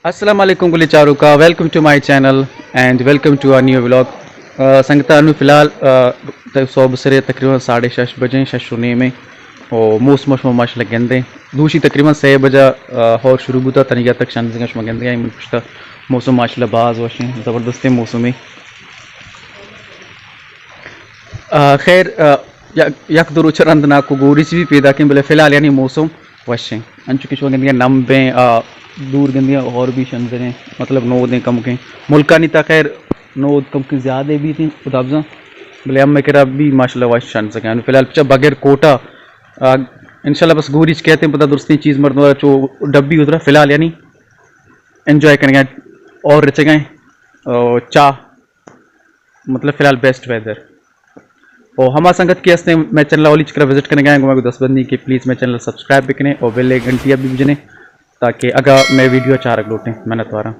अस्सलाम वालेकुम कुल चारों का welcome to my channel and welcome to our new vlog. संगता नु फिलहाल सुबह बसरे तकरीबन 6:30 बजे शशुने में और मौसम माशाल्लाह गेंदे दूसरी तकरीबन 6 बजे और शुरू बुता तनिया तक शान जगह शमा गेंदे आई मुश्ता मौसम माशाल्लाह बाज वशे ज़बरदस्त मौसम में खैर यक दो चरंद ना को गोरी भी पैदा की बोले फिलहाल यानी मौसम वशे अंचु किश गंदियां नम्बे दूर गंदियां और भी शंदरें मतलब नो दें कम के मुल्का नहीं था खैर नो कम के ज़्यादा भी थी खुदाबजा बोले अब मैं कह भी माशाल्लाह वश शन सकें फिलहाल पिछा बगैर कोटा इंशाल्लाह बस गोरीच कहते हैं पता दुरुस्ती चीज़ मर्द वाला जो डब्बी उतरा फिलहाल यानी एंजॉय करेंगे और रचे गए चाह मतलब फिलहाल बेस्ट वेदर और हमारा संगत की हंसने मैं चैनल वाली चक्कर विजिट करने गए मैं 10 बंदी कि प्लीज़ मैं चैनल सब्सक्राइब भी करें और बेल घंटिया भी बजने ताकि अगर मैं वीडियो चार अगलोटें मेहनत वारा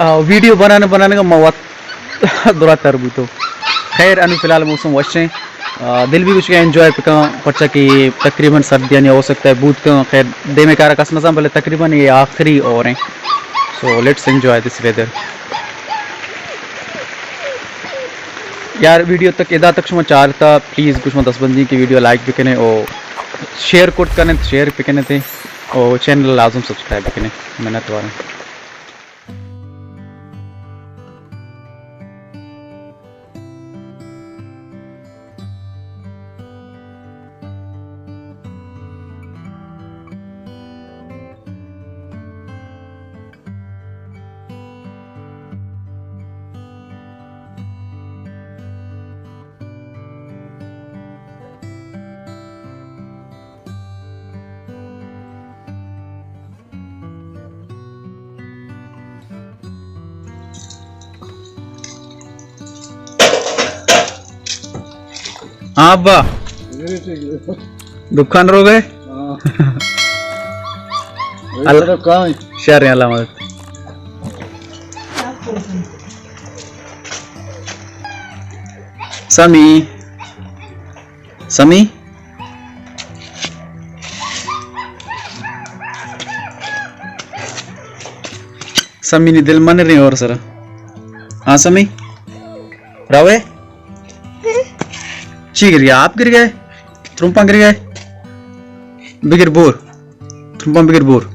वीडियो बनाने बनाने का मौत दुरा तरबू तो खैर अनु फिलहाल मौसम वशे दिल भी कुछ एंजॉय का पच्चा कि तकरीबन सर्दियाँ नहीं हो सकता है बूथ का खैर दे में कार कसना सा बोले तकरीबन ये आखिरी और हैं so let's enjoy this weather यार वीडियो तक इदा तक शुमा चाहता प्लीज़ कुछ में 10 बंदी की वीडियो लाइक भी करें और शेयर कोड करें शेयर भी करने थे और चैनल लाजम सब्सक्राइब भी करें मेहनत वाले हाँ अब्बा दुकान रो गए शहर अलामत समी समी समी ने दिल मन रही और सर हाँ समी रावे ची गिर गया आप गिर गए त्रुम्पा गिर गए बिगिर बोर त्रुम्पा बिगिर बोर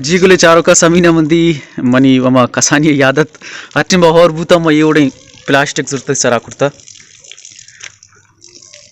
जी गुले चारों का समीना मंदी मनी वमा कसानी यादत अटिंबा और बूता म योड़े प्लास्टिक जरूरत सरा कुर्ता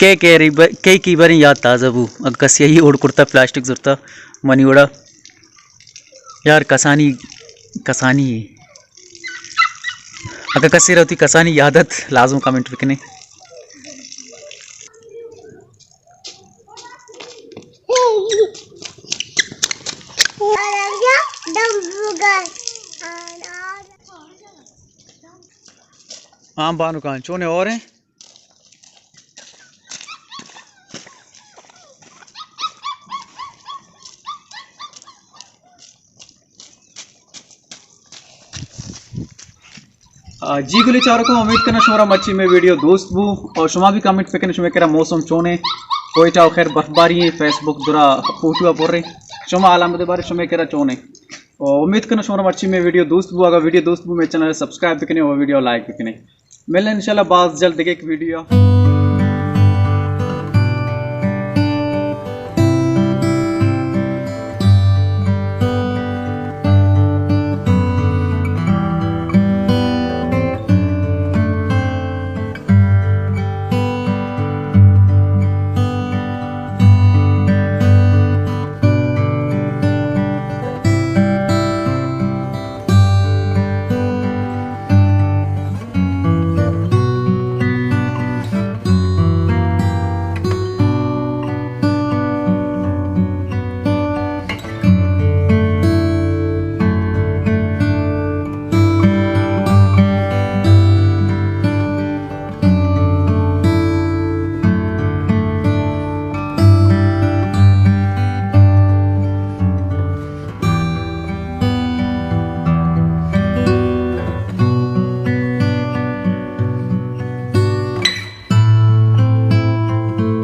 के की बार याद ताज़ा वो अगर कसिया ही ओढ़ कुर्ता प्लास्टिक जुर्ता मनी ओढ़ा यार कसानी कसानी अगर कसी रहती कसानी यादत लाजम कमेंट लिखने हाँ बानु कहाँ चोने और हैं जी गुले चारों को उम्मीद करना शुमारा मच्छी में वीडियो दोस्त बू और शुमा भी कमेंट पे शुमे करा मौसम चोने कोई चाहो खैर बर्फबारी है फेसबुक दुरा फोटो बोल रहे शुमा आलामत बारे शुमे करा चोने और उम्मीद करना शुमारा मच्छी में वीडियो दोस्त बू अगर वीडियो दोस्त बू मेरे चैनल सब्सक्राइब भी करें और वीडियो लाइक भी करें मिलने इंशाल्लाह बात जल्द देखे एक वीडियो